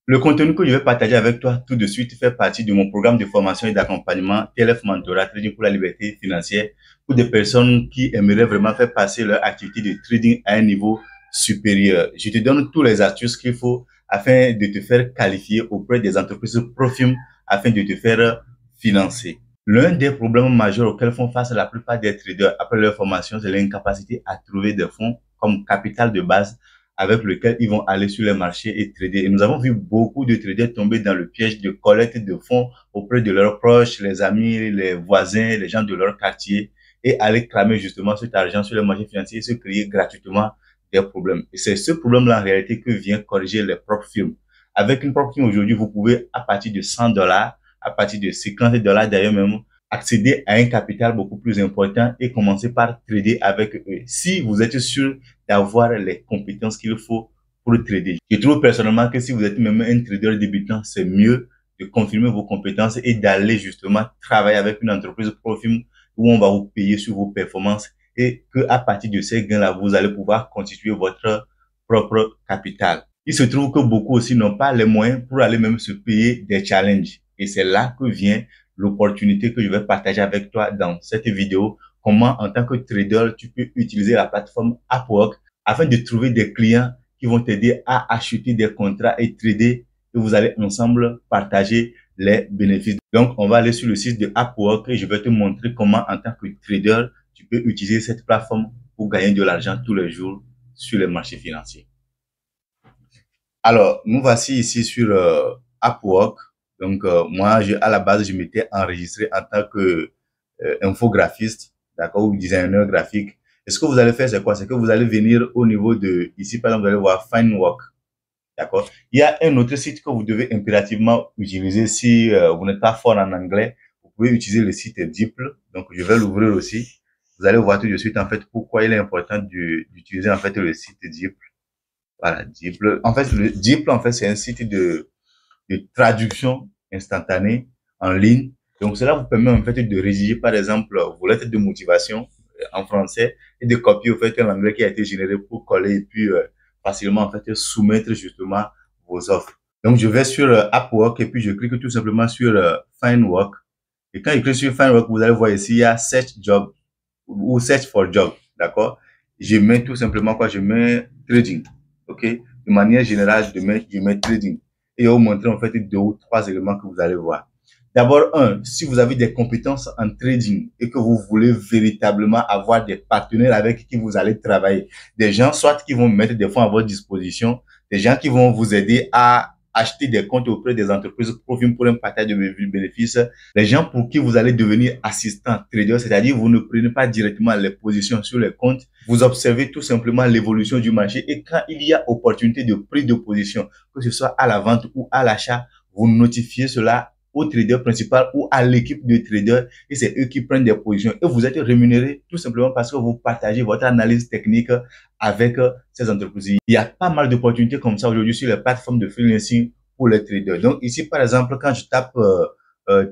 Le contenu que je vais partager avec toi tout de suite fait partie de mon programme de formation et d'accompagnement TLF Mentorat Trading pour la liberté financière pour des personnes qui aimeraient vraiment faire passer leur activité de trading à un niveau supérieur. Je te donne tous les astuces qu'il faut afin de te faire qualifier auprès des entreprises Profim afin de te faire financer. L'un des problèmes majeurs auxquels font face la plupart des traders après leur formation, c'est l'incapacité à trouver des fonds comme capital de base avec lequel ils vont aller sur les marchés et trader. Et nous avons vu beaucoup de traders tomber dans le piège de collecte de fonds auprès de leurs proches, les amis, les voisins, les gens de leur quartier et aller cramer justement cet argent sur les marchés financiers et se créer gratuitement des problèmes. Et c'est ce problème-là en réalité que vient corriger les propres firmes. Avec une propre firme aujourd'hui, vous pouvez à partir de $100, à partir de $50 d'ailleurs même, accéder à un capital beaucoup plus important et commencer par trader avec eux. Si vous êtes sûr d'avoir les compétences qu'il faut pour trader. Je trouve personnellement que si vous êtes même un trader débutant, c'est mieux de confirmer vos compétences et d'aller justement travailler avec une entreprise Profim où on va vous payer sur vos performances et que à partir de ces gains-là, vous allez pouvoir constituer votre propre capital. Il se trouve que beaucoup aussi n'ont pas les moyens pour aller même se payer des challenges. Et c'est là que vient l'opportunité que je vais partager avec toi dans cette vidéo. Comment, en tant que trader, tu peux utiliser la plateforme Upwork afin de trouver des clients qui vont t'aider à acheter des contrats et trader et vous allez ensemble partager les bénéfices. Donc, on va aller sur le site de Upwork et je vais te montrer comment, en tant que trader, tu peux utiliser cette plateforme pour gagner de l'argent tous les jours sur les marchés financiers. Alors, nous voici ici sur Upwork. Donc, moi, à la base, je m'étais enregistré en tant que infographiste, d'accord, ou designer graphique. Et ce que vous allez faire, c'est quoi? C'est que vous allez venir au niveau de, ici, par exemple, vous allez voir Find Work, d'accord. Il y a un autre site que vous devez impérativement utiliser si vous n'êtes pas fort en anglais. Vous pouvez utiliser le site Diple. Donc, je vais l'ouvrir aussi. Vous allez voir tout de suite, en fait, pourquoi il est important d'utiliser, en fait, le site Diple. Voilà, Diple. En fait, le Diple, en fait, c'est un site de traduction instantanée en ligne. Donc, cela vous permet, en fait, de rédiger, par exemple, vos lettres de motivation en français et de copier, en fait, l'anglais qui a été généré pour coller et puis facilement, en fait, soumettre justement vos offres. Donc, je vais sur Upwork et puis je clique tout simplement sur Find Work. Et quand je clique sur Find Work, vous allez voir ici, il y a Search Job ou Search for Job. D'accord? Je mets tout simplement quoi? Je mets trading. OK? De manière générale, je mets trading. Et je vais vous montrer en fait deux ou trois éléments que vous allez voir. D'abord, si vous avez des compétences en trading et que vous voulez véritablement avoir des partenaires avec qui vous allez travailler, des gens soit qui vont mettre des fonds à votre disposition, des gens qui vont vous aider à acheter des comptes auprès des entreprises Profim pour un partage de bénéfices, les gens pour qui vous allez devenir assistant trader, c'est-à-dire vous ne prenez pas directement les positions sur les comptes, vous observez tout simplement l'évolution du marché et quand il y a opportunité de prise de position, que ce soit à la vente ou à l'achat, vous notifiez cela au trader principal ou à l'équipe de traders et c'est eux qui prennent des positions et vous êtes rémunéré tout simplement parce que vous partagez votre analyse technique avec ces entreprises. Il y a pas mal d'opportunités comme ça aujourd'hui sur les plateformes de freelancing pour les traders. Donc ici, par exemple, quand je tape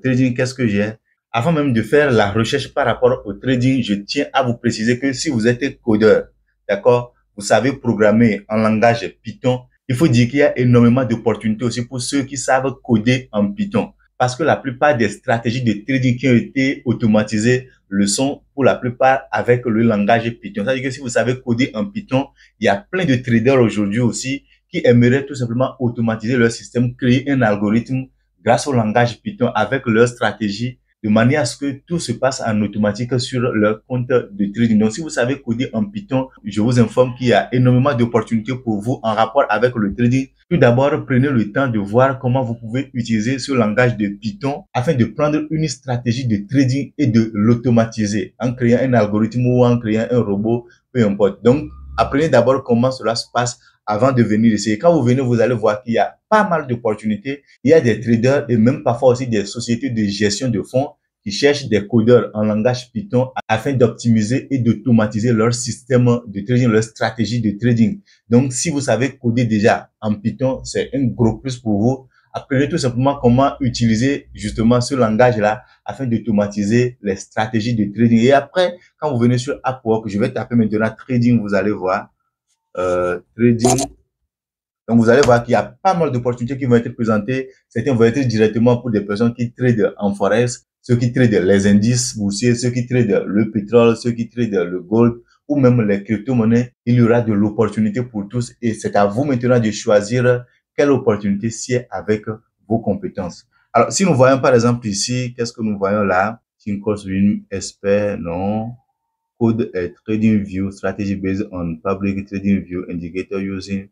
trading, qu'est-ce que j'ai? Avant même de faire la recherche par rapport au trading, je tiens à vous préciser que si vous êtes codeur, d'accord, vous savez programmer en langage Python, il faut dire qu'il y a énormément d'opportunités aussi pour ceux qui savent coder en Python. Parce que la plupart des stratégies de trading qui ont été automatisées le sont pour la plupart avec le langage Python. C'est-à-dire que si vous savez coder en Python, il y a plein de traders aujourd'hui aussi qui aimeraient tout simplement automatiser leur système, créer un algorithme grâce au langage Python avec leur stratégie de manière à ce que tout se passe en automatique sur leur compte de trading. Donc, si vous savez coder en Python, je vous informe qu'il y a énormément d'opportunités pour vous en rapport avec le trading. Tout d'abord, prenez le temps de voir comment vous pouvez utiliser ce langage de Python afin de prendre une stratégie de trading et de l'automatiser en créant un algorithme ou en créant un robot, peu importe. Donc, apprenez d'abord comment cela se passe avant de venir essayer. Quand vous venez, vous allez voir qu'il y a pas mal d'opportunités. Il y a des traders et même parfois aussi des sociétés de gestion de fonds qui cherchent des codeurs en langage Python afin d'optimiser et d'automatiser leur système de trading, leur stratégie de trading. Donc, si vous savez coder déjà en Python, c'est un gros plus pour vous. Apprenez tout simplement comment utiliser justement ce langage-là afin d'automatiser les stratégies de trading. Et après, quand vous venez sur Upwork, je vais taper maintenant trading, vous allez voir trading. Donc, vous allez voir qu'il y a pas mal d'opportunités qui vont être présentées. Certaines vont être directement pour des personnes qui tradent en forex, ceux qui tradent les indices boursiers, ceux qui tradent le pétrole, ceux qui tradent le gold ou même les crypto-monnaies. Il y aura de l'opportunité pour tous et c'est à vous maintenant de choisir quelle opportunité sied avec vos compétences. Alors, si nous voyons par exemple ici, qu'est-ce que nous voyons là? Team Course Win, expert, non. Code trading view, strategy based on public trading view indicator using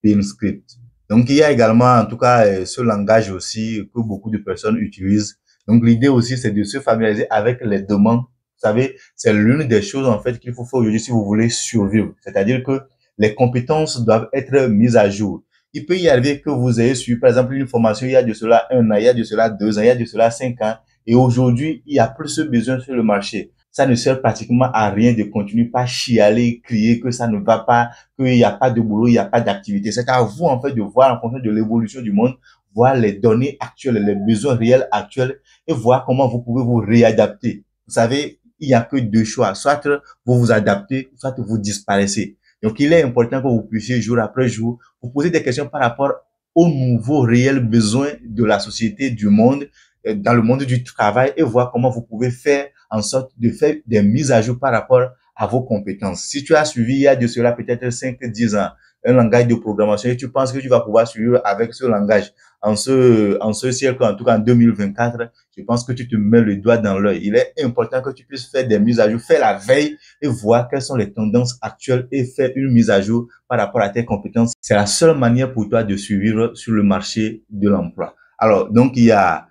Pin script. Donc, il y a également, en tout cas, ce langage aussi que beaucoup de personnes utilisent. Donc, l'idée aussi, c'est de se familiariser avec les demandes. Vous savez, c'est l'une des choses, en fait, qu'il faut faire aujourd'hui si vous voulez survivre. C'est-à-dire que les compétences doivent être mises à jour. Il peut y arriver que vous ayez suivi, par exemple, une formation il y a de cela 1 an, il y a de cela 2 ans, il y a de cela 5 ans. Et aujourd'hui, il y a plus de besoin sur le marché. Ça ne sert pratiquement à rien de continuer par chialer, crier que ça ne va pas, qu'il n'y a pas de boulot, il n'y a pas d'activité. C'est à vous, en fait, de voir en fonction de l'évolution du monde, voir les données actuelles, les besoins réels actuels et voir comment vous pouvez vous réadapter. Vous savez, il n'y a que deux choix. Soit vous vous adaptez, soit vous disparaissez. Donc, il est important que vous puissiez, jour après jour, vous poser des questions par rapport aux nouveaux réels besoins de la société, du monde, dans le monde du travail et voir comment vous pouvez faire en sorte de faire des mises à jour par rapport à vos compétences. Si tu as suivi il y a de cela peut-être 5, 10 ans un langage de programmation et tu penses que tu vas pouvoir suivre avec ce langage en ce siècle, en tout cas en 2024, je pense que tu te mets le doigt dans l'œil. Il est important que tu puisses faire des mises à jour, faire la veille et voir quelles sont les tendances actuelles et faire une mise à jour par rapport à tes compétences. C'est la seule manière pour toi de suivre sur le marché de l'emploi. Alors, donc, il y a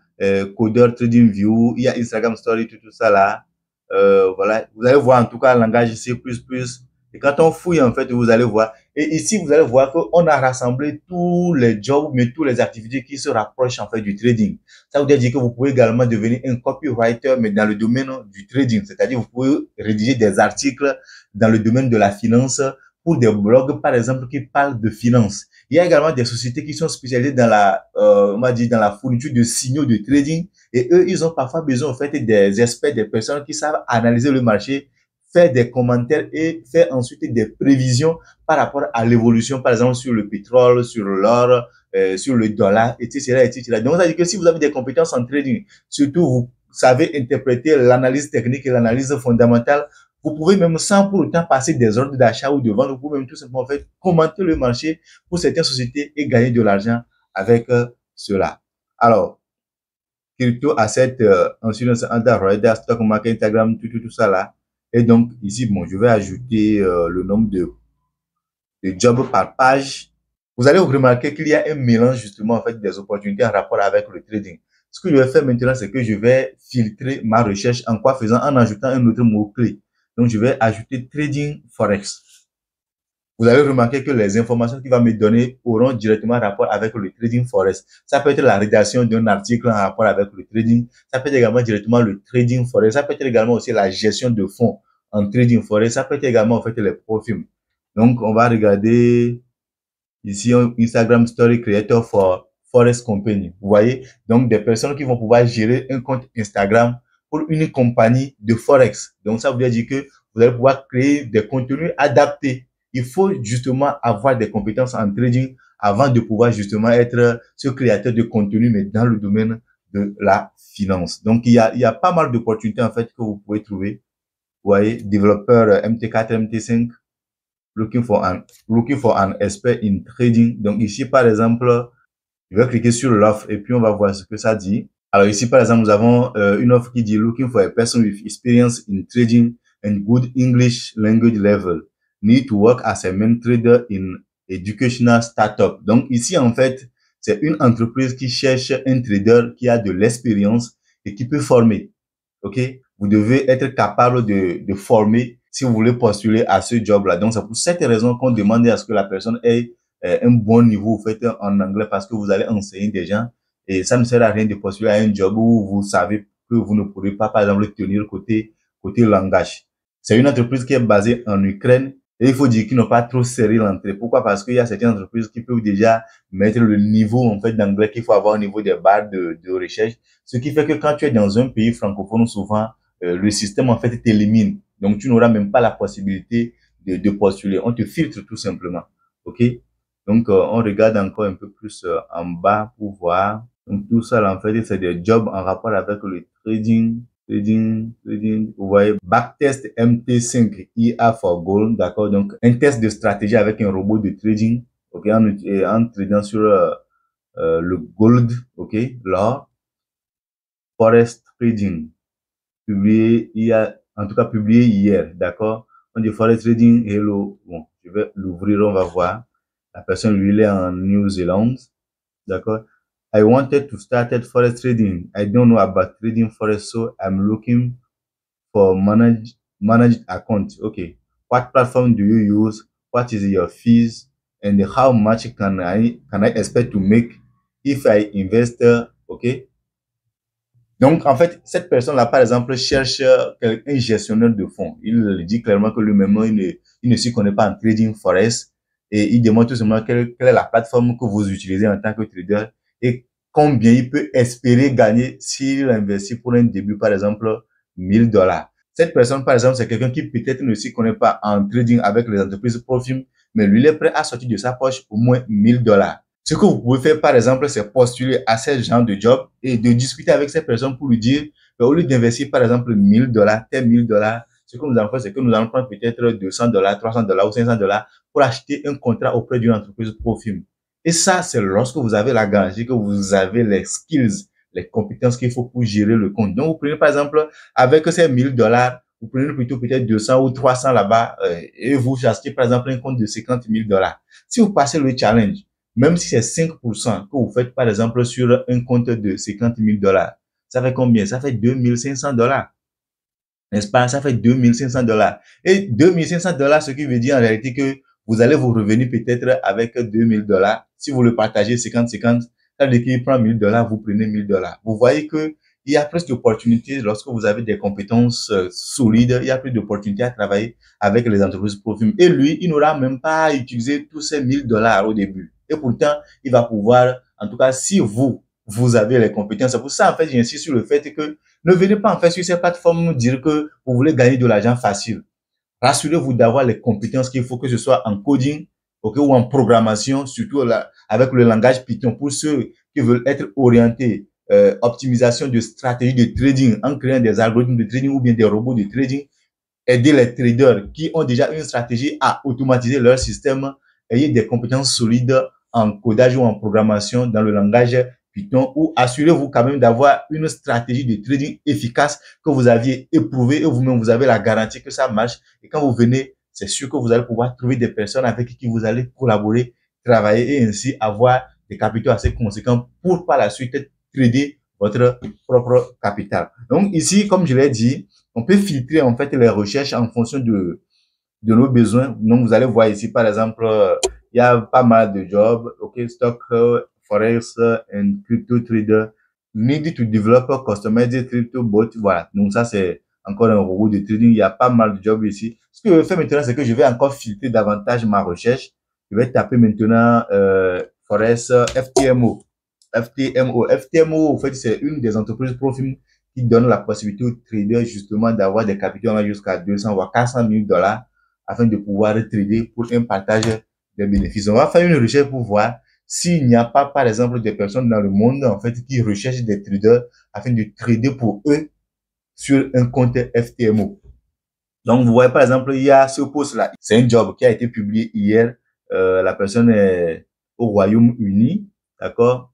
Coder, TradingView, il y a Instagram Story, tout ça là. Voilà, vous allez voir en tout cas le langage C++. Et quand on fouille, en fait, vous allez voir. Et ici, vous allez voir qu'on a rassemblé tous les jobs, mais toutes les activités qui se rapprochent, en fait, du trading. Ça veut dire que vous pouvez également devenir un copywriter, mais dans le domaine du trading. C'est-à-dire, vous pouvez rédiger des articles dans le domaine de la finance pour des blogs, par exemple, qui parlent de finance. Il y a également des sociétés qui sont spécialisées dans on va dire, dans la fourniture de signaux de trading. Et eux, ils ont parfois besoin, en fait, des experts, des personnes qui savent analyser le marché, faire des commentaires et faire ensuite des prévisions par rapport à l'évolution, par exemple, sur le pétrole, sur l'or, sur le dollar, etc., etc. Donc, ça veut dire que si vous avez des compétences en trading, surtout vous savez interpréter l'analyse technique et l'analyse fondamentale, vous pouvez même, sans pour autant passer des ordres d'achat ou de vente, vous pouvez même tout simplement faire commenter le marché pour certaines sociétés et gagner de l'argent avec cela. Alors, crypto asset, insurance, underwriter, stock market, Instagram, tout ça là. Et donc, ici, bon, je vais ajouter le nombre de jobs par page. Vous allez remarquer qu'il y a un mélange justement en fait des opportunités en rapport avec le trading. Ce que je vais faire maintenant, c'est que je vais filtrer ma recherche en quoi faisant en ajoutant un autre mot-clé. Donc, je vais ajouter trading forex. Vous allez remarquer que les informations qu'il va me donner auront directement rapport avec le trading forex. Ça peut être la rédaction d'un article en rapport avec le trading. Ça peut être également directement le trading forex. Ça peut être également aussi la gestion de fonds en trading forex. Ça peut être également en fait les profils. Donc, on va regarder ici Instagram Story Creator for Forex Company. Vous voyez? Donc, des personnes qui vont pouvoir gérer un compte Instagram pour une compagnie de Forex. Donc, ça veut dire que vous allez pouvoir créer des contenus adaptés. Il faut justement avoir des compétences en trading avant de pouvoir justement être ce créateur de contenu, mais dans le domaine de la finance. Donc, il y a pas mal d'opportunités en fait que vous pouvez trouver. Vous voyez, développeur MT4, MT5, looking for an expert in trading. Donc ici, par exemple, je vais cliquer sur l'offre et puis on va voir ce que ça dit. Alors ici, par exemple, nous avons une offre qui dit looking for a person with experience in trading and good English language level. Need to work as a main trader in educational startup. Donc ici, en fait, c'est une entreprise qui cherche un trader qui a de l'expérience et qui peut former. OK? Vous devez être capable de former si vous voulez postuler à ce job-là. Donc, c'est pour cette raison qu'on demande à ce que la personne ait un bon niveau, vous faites en anglais parce que vous allez enseigner des gens et ça ne sert à rien de postuler à un job où vous savez que vous ne pourrez pas, par exemple, tenir côté langage. C'est une entreprise qui est basée en Ukraine et il faut dire qu'ils n'ont pas trop serré l'entrée. Pourquoi? Parce qu'il y a certaines entreprises qui peuvent déjà mettre le niveau, en fait, d'anglais qu'il faut avoir au niveau des barres de recherche. Ce qui fait que quand tu es dans un pays francophone, souvent, le système, en fait, t'élimine. Donc, tu n'auras même pas la possibilité de postuler. On te filtre tout simplement. OK? Donc, on regarde encore un peu plus en bas pour voir. Donc, tout ça, là, en fait, c'est des jobs en rapport avec le trading. Vous voyez, backtest MT5 IA for Gold, d'accord? Donc, un test de stratégie avec un robot de trading, ok, en tradant sur le gold, ok, l'or. Forest trading, publié hier, en tout cas publié hier, d'accord? On dit Forest trading, hello, bon, je vais l'ouvrir, on va voir. La personne, lui, il est en New Zealand, d'accord? I wanted to start forest trading. I don't know about trading forest, so I'm looking for managed account. Okay. What platform do you use? What is your fees? And how much can I expect to make if I invest? Okay. Donc, en fait, cette personne-là, par exemple, cherche un gestionnaire de fonds. Il dit clairement que lui-même, il ne s'y connaît pas en trading forex et il demande tout simplement quelle est la plateforme que vous utilisez en tant que trader et combien il peut espérer gagner s'il investit pour un début, par exemple, 1000 $. Cette personne, par exemple, c'est quelqu'un qui peut-être ne s'y connaît pas en trading avec les entreprises Profim, mais lui, il est prêt à sortir de sa poche au moins 1000 $. Ce que vous pouvez faire, par exemple, c'est postuler à ce genre de job et de discuter avec ces personnes pour lui dire, au lieu d'investir, par exemple, 1000 $, tes 1000 $, ce que nous allons faire, c'est que nous allons prendre peut-être 200 $, 300 $ ou 500 $ pour acheter un contrat auprès d'une entreprise Profim. Et ça, c'est lorsque vous avez la garantie que vous avez les skills, les compétences qu'il faut pour gérer le compte. Donc, vous prenez, par exemple, avec ces 1000 $, vous prenez plutôt peut-être 200 ou 300 là-bas et vous achetez, par exemple, un compte de 50 000 $. Si vous passez le challenge, même si c'est 5% que vous faites, par exemple, sur un compte de 50 000 $, ça fait combien? Ça fait 2500 $. N'est-ce pas? Ça fait 2500 $. Et 2500 $, ce qui veut dire en réalité que vous allez vous revenir peut-être avec 2000 $. Si vous le partagez 50-50, ça veut dire qu'il prend 1000 $, vous prenez 1000 $. Vous voyez que il y a plus d'opportunités lorsque vous avez des compétences solides. Il y a plus d'opportunités à travailler avec les entreprises Profim. Et lui, il n'aura même pas utilisé tous ces 1000 $ au début. Et pourtant, il va pouvoir, en tout cas, si vous avez les compétences. C'est pour ça, en fait, j'insiste sur le fait que ne venez pas, en fait, sur ces plateformes nous dire que vous voulez gagner de l'argent facile. Rassurez-vous d'avoir les compétences qu'il faut, que ce soit en coding, okay, ou en programmation, surtout là, avec le langage Python, pour ceux qui veulent être orientés, optimisation de stratégie de trading en créant des algorithmes de trading ou bien des robots de trading, aider les traders qui ont déjà une stratégie à automatiser leur système, ayez des compétences solides en codage ou en programmation dans le langage Python, ou assurez-vous quand même d'avoir une stratégie de trading efficace que vous aviez éprouvée et vous-même vous avez la garantie que ça marche. Et quand vous venez, c'est sûr que vous allez pouvoir trouver des personnes avec qui vous allez collaborer, travailler et ainsi avoir des capitaux assez conséquents pour par la suite trader votre propre capital. Donc ici, comme je l'ai dit, on peut filtrer en fait les recherches en fonction de nos besoins. Donc, vous allez voir ici, par exemple, il y a pas mal de jobs. OK, stock, forex, and crypto trader. Need to develop a customized crypto bot. Voilà. Donc, ça, c'est encore un robot de trading. Il y a pas mal de jobs ici. Ce que je vais faire maintenant, c'est que je vais encore filtrer davantage ma recherche. Je vais taper maintenant, forex, FTMO. FTMO, en fait, c'est une des entreprises Profim qui donne la possibilité aux traders justement d'avoir des capitaux jusqu'à 200 voire 400 000 $ afin de pouvoir trader pour un partage des bénéfices. On va faire une recherche pour voir s'il n'y a pas, par exemple, des personnes dans le monde, en fait, qui recherchent des traders afin de trader pour eux sur un compte FTMO. Donc, vous voyez, par exemple, il y a ce post-là. C'est un job qui a été publié hier. La personne est au Royaume-Uni. D'accord?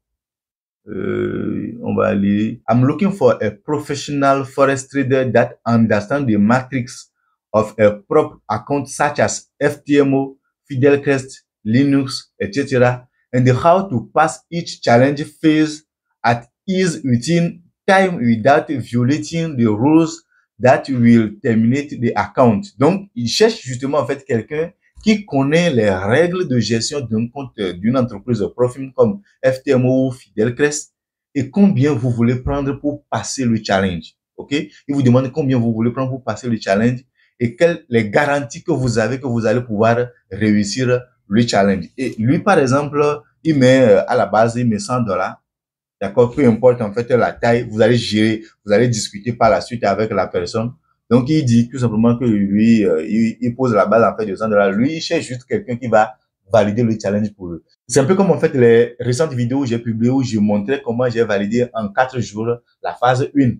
On va aller. I'm looking for a professional forex trader that understands the matrix of a prop account such as FTMO, Fidelcrest, Linux, etc. and how to pass each challenge phase at ease within time without violating the rules that will terminate the account. Donc, il cherche justement en fait quelqu'un qui connaît les règles de gestion d'un compte d'une entreprise Profim comme FTMO ou Fidelcrest et combien vous voulez prendre pour passer le challenge. OK? Il vous demande combien vous voulez prendre pour passer le challenge et quelles les garanties que vous avez que vous allez pouvoir réussir le challenge. Et lui, par exemple, il met à la base, il met 100 $. D'accord? Peu importe en fait la taille, vous allez gérer, vous allez discuter par la suite avec la personne. Donc, il dit tout simplement que lui, il pose la base en fait de 100 $. Lui, il cherche juste quelqu'un qui va valider le challenge pour eux. C'est un peu comme en fait les récentes vidéos où j'ai publié où je montrais comment j'ai validé en 4 jours la phase 1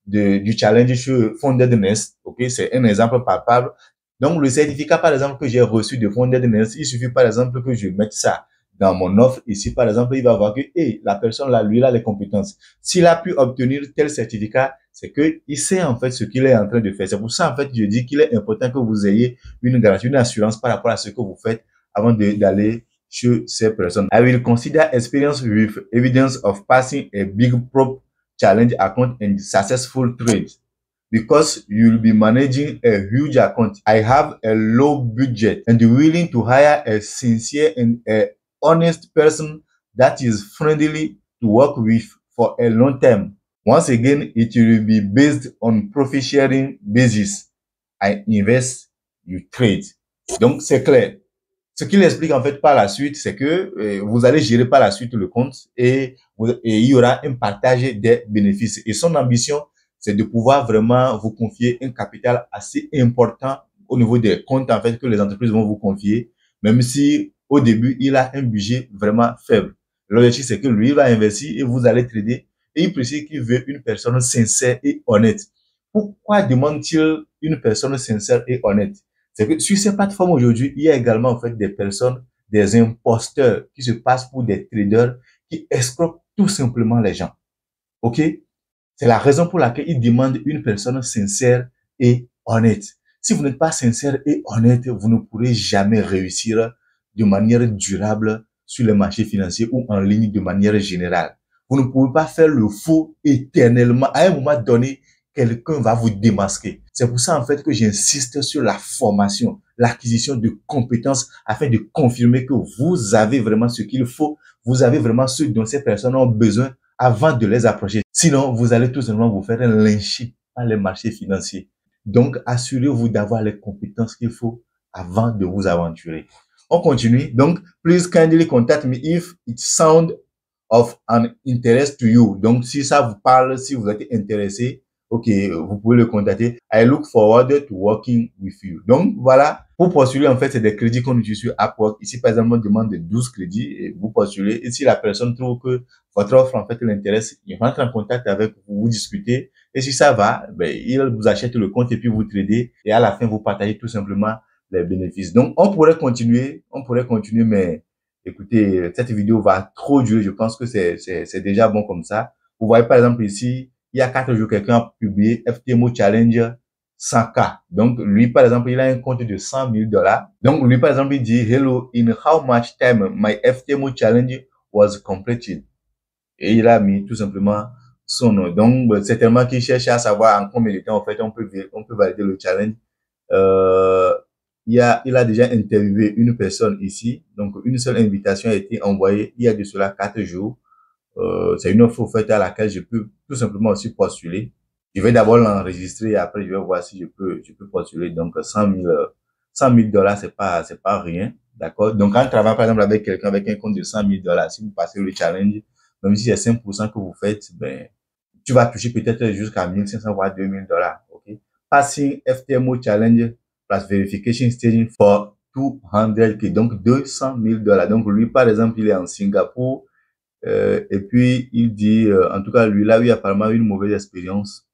du challenge sur Founded Nest. Ok, c'est un exemple palpable. Donc, le certificat, par exemple, que j'ai reçu de Founded Nest, il suffit, par exemple, que je mette ça dans mon offre. Ici, par exemple, il va voir que, hey, la personne là, lui, il a les compétences. S'il a pu obtenir tel certificat, c'est que il sait, en fait, ce qu'il est en train de faire. C'est pour ça, en fait, je dis qu'il est important que vous ayez une garantie, une assurance par rapport à ce que vous faites avant d'aller sur ces personnes. I will consider experience with evidence of passing a big prop challenge account and successful trade. Because you'll be managing a huge account. I have a low budget and willing to hire a sincere and a honest person that is friendly to work with for a long term. Once again, it will be based on profit sharing basis. I invest, you trade. Donc, c'est clair. Ce qu'il explique en fait par la suite, c'est que vous allez gérer par la suite le compte et il y aura un partage des bénéfices. Et son ambition, c'est de pouvoir vraiment vous confier un capital assez important au niveau des comptes en fait que les entreprises vont vous confier, même si au début, il a un budget vraiment faible. L'objectif, c'est que lui, il va investir et vous allez trader. Et il précise qu'il veut une personne sincère et honnête. Pourquoi demande-t-il une personne sincère et honnête? C'est que sur ces plateformes aujourd'hui, il y a également en fait des personnes, des imposteurs qui se passent pour des traders qui escroquent tout simplement les gens. OK? C'est la raison pour laquelle ils demandent une personne sincère et honnête. Si vous n'êtes pas sincère et honnête, vous ne pourrez jamais réussir de manière durable sur les marchés financiers ou en ligne de manière générale. Vous ne pouvez pas faire le faux éternellement. À un moment donné, quelqu'un va vous démasquer. C'est pour ça, en fait, que j'insiste sur la formation, l'acquisition de compétences afin de confirmer que vous avez vraiment ce qu'il faut. Vous avez vraiment ce dont ces personnes ont besoin avant de les approcher. Sinon, vous allez tout simplement vous faire lyncher par les marchés financiers. Donc, assurez-vous d'avoir les compétences qu'il faut avant de vous aventurer. On continue. Donc, please kindly contact me if it sounds of an interest to you. Donc, si ça vous parle, si vous êtes intéressé, ok, vous pouvez le contacter. I look forward to working with you. Donc, voilà. Pour postuler, en fait, c'est des crédits qu'on utilise sur Upwork. Ici, par exemple, on demande de 12 crédits et vous postulez. Et si la personne trouve que votre offre, en fait, l'intéresse, il rentre en contact avec vous, vous discutez. Et si ça va, ben, il vous achète le compte et puis vous tradez. Et à la fin, vous partagez tout simplement les bénéfices. Donc, on pourrait continuer, mais écoutez, cette vidéo va trop durer. Je pense que c'est déjà bon comme ça. Vous voyez, par exemple, ici, il y a 4 jours, quelqu'un a publié FTMO Challenge 100K. Donc, lui, par exemple, il a un compte de $100,000. Donc, lui, par exemple, il dit, hello, in how much time my FTMO challenge was completed? Et il a mis tout simplement son nom. Donc, c'est tellement qu'il cherche à savoir en combien de temps, en fait, on peut valider le challenge. Il a déjà interviewé une personne ici. Donc, une seule invitation a été envoyée il y a de cela 4 jours. C'est une offre offerte à laquelle je peux tout simplement aussi postuler. Je vais d'abord l'enregistrer et après je vais voir si je peux postuler. Donc, 100 000 dollars, c'est pas rien. D'accord? Donc, quand on travaille par exemple avec quelqu'un avec un compte de 100 000 dollars, si vous passez le challenge, même si c'est 5% que vous faites, ben, tu vas toucher peut-être jusqu'à 1 500 voire 2 000 dollars. OK? Passing FTMO challenge plus verification staging for 200K. Donc, 200 000 dollars. Donc, lui, par exemple, il est en Singapour. Et puis, il dit, en tout cas, lui, là, il a apparemment une mauvaise expérience.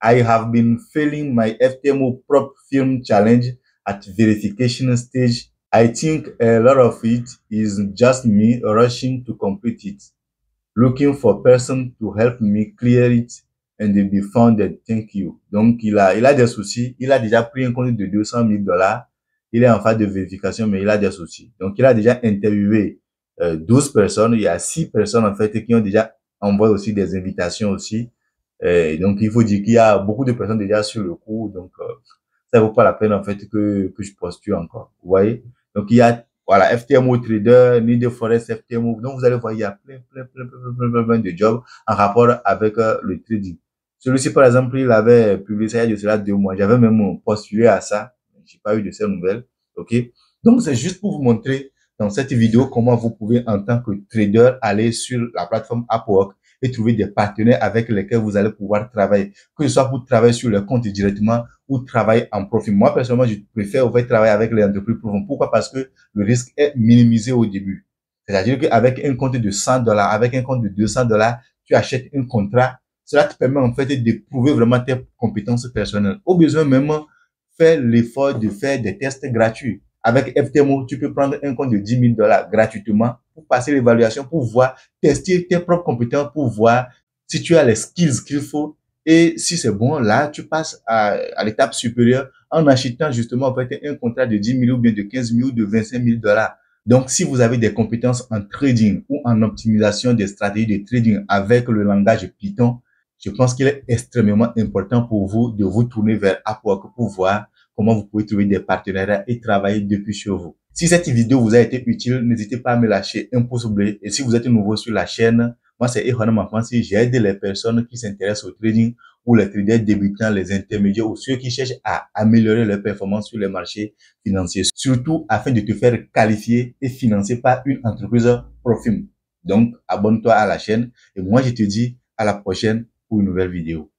I have been failing my FTMO prop film challenge at verification stage. I think a lot of it is just me rushing to complete it. Looking for person to help me clear it and be funded. Thank you. Donc, il a des soucis. Il a déjà pris un compte de 200 000 dollars. Il est en phase de vérification, mais il a des soucis. Donc, il a déjà interviewé 12 personnes. Il y a 6 personnes, en fait, qui ont déjà envoyé aussi des invitations aussi. Donc, il faut dire qu'il y a beaucoup de personnes déjà sur le coup. Donc, ça vaut pas la peine, en fait, que je postule encore. Vous voyez? Donc, il y a, voilà, FTMO Trader, Need Forest FTMO. Donc, vous allez voir, il y a plein de jobs en rapport avec le trading. Celui-ci, par exemple, il avait publié ça il y a de cela 2 mois. J'avais même postulé à ça. J'ai pas eu de ces nouvelles. OK? Donc, c'est juste pour vous montrer dans cette vidéo comment vous pouvez, en tant que trader, aller sur la plateforme Upwork et trouver des partenaires avec lesquels vous allez pouvoir travailler. Que ce soit pour travailler sur le compte directement ou travailler en profit. Moi, personnellement, je préfère travailler avec les entreprises profondes. Pourquoi? Parce que le risque est minimisé au début. C'est-à-dire qu'avec un compte de $100, avec un compte de $200, tu achètes un contrat. Cela te permet en fait d'éprouver vraiment tes compétences personnelles. Au besoin même, faire l'effort de faire des tests gratuits. Avec FTMO, tu peux prendre un compte de $10 000 gratuitement pour passer l'évaluation, pour voir, tester tes propres compétences, pour voir si tu as les skills qu'il faut. Et si c'est bon, là, tu passes à l'étape supérieure en achetant justement en fait un contrat de 10 000 ou bien de 15 000 ou de 25 000 $. Donc, si vous avez des compétences en trading ou en optimisation des stratégies de trading avec le langage Python, je pense qu'il est extrêmement important pour vous de vous tourner vers Upwork pour voir comment vous pouvez trouver des partenariats et travailler depuis chez vous. Si cette vidéo vous a été utile, n'hésitez pas à me lâcher un pouce bleu. Et si vous êtes nouveau sur la chaîne, moi c'est Ehonom Afansi, j'aide les personnes qui s'intéressent au trading ou les traders débutants, les intermédiaires ou ceux qui cherchent à améliorer leur performance sur les marchés financiers, surtout afin de te faire qualifier et financer par une entreprise Profim. Donc, abonne-toi à la chaîne et moi je te dis à la prochaine pour une nouvelle vidéo.